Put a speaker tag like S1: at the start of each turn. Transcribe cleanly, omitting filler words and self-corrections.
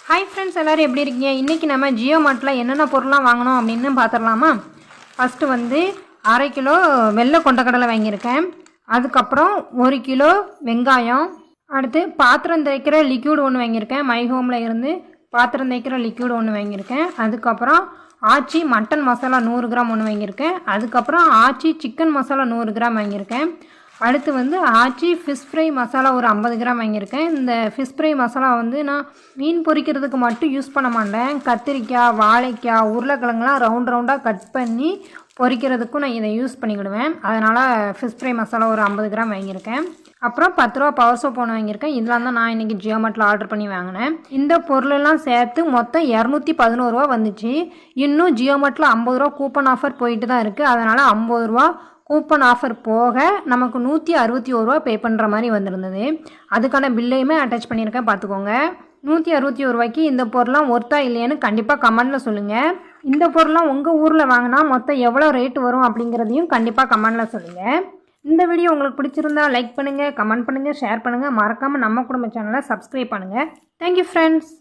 S1: Hi friends, எல்லோரும் எப்படி இருக்கீங்க? இன்றைக்கி நம்ம ஜியோ மார்ட்டில் என்னென்ன பொருள்லாம் வாங்கணும் அப்படின்னு பார்த்துடலாமா? ஃபஸ்ட்டு வந்து 1/2 கிலோ வெள்ளை கொண்டக்கடலை வாங்கியிருக்கேன். அதுக்கப்புறம் 1 கிலோ வெங்காயம். அடுத்து பாத்திரம் தேய்க்கிற லிக்யூட் ஒன்று வாங்கியிருக்கேன். மை ஹோமில் இருந்து பாத்திரம் தேய்க்கிற லிக்யூட் ஒன்று வாங்கியிருக்கேன். அதுக்கப்புறம் ஆச்சி மட்டன் மசாலா 100 கிராம் ஒன்று வாங்கியிருக்கேன். அதுக்கப்புறம் ஆச்சி சிக்கன் மசாலா 100 கிராம் வாங்கியிருக்கேன். அடுத்து வந்து ஆச்சி ஃபிஷ் ஃப்ரை மசாலா ஒரு 50 கிராம் வாங்கியிருக்கேன். இந்த ஃபிஷ் ஃப்ரை மசாலா வந்து நான் மீன் பொரிக்கிறதுக்கு மட்டும் யூஸ் பண்ண மாட்டேன். கத்திரிக்காய், வாழைக்காய், உருளைக்கிழங்குலாம் ரவுண்டாக கட் பண்ணி பொரிக்கிறதுக்கும் நான் இதை யூஸ் பண்ணிக்கிடுவேன். அதனால் ஃபிஷ் ஃப்ரை மசாலா ஒரு 50 கிராம் வாங்கியிருக்கேன். அப்புறம் 10 ரூபா பவர் சோப் ஒன்று வாங்கியிருக்கேன். இதெல்லாம் தான் நான் இன்றைக்கி ஜியோ மார்ட்டில் ஆர்டர் பண்ணி வாங்கினேன். இந்த பொருளெல்லாம் சேர்த்து மொத்தம் 211 ரூபா வந்துச்சு. இன்னும் ஜியோ மார்ட்டில் 50 ரூபா கூப்பன் ஆஃபர் போயிட்டு தான் இருக்குது. அதனால் 50 ரூபா கூப்பன் ஆஃபர் போக நமக்கு 161 ரூபா பே பண்ணுற மாதிரி வந்திருந்தது. அதுக்கான பில்லையுமே அட்டாச் பண்ணியிருக்கேன், பார்த்துக்கோங்க. 161 ரூபாய்க்கு இந்த பொருளாம் ஒர்த்தா இல்லையான்னு கண்டிப்பாக கமெண்டில் சொல்லுங்கள். இந்த பொருளாம் உங்கள் ஊரில் வாங்கினா மொத்தம் எவ்வளோ ரேட்டு வரும் அப்படிங்கிறதையும் கண்டிப்பாக கமெண்டில் சொல்லுங்கள். இந்த வீடியோ உங்களுக்கு பிடிச்சிருந்தா லைக் பண்ணுங்கள், கமெண்ட் பண்ணுங்கள், ஷேர் பண்ணுங்கள். மறக்காமல் நம்ம குடும்ப சேனலை சப்ஸ்கிரைப் பண்ணுங்கள். Thank you friends.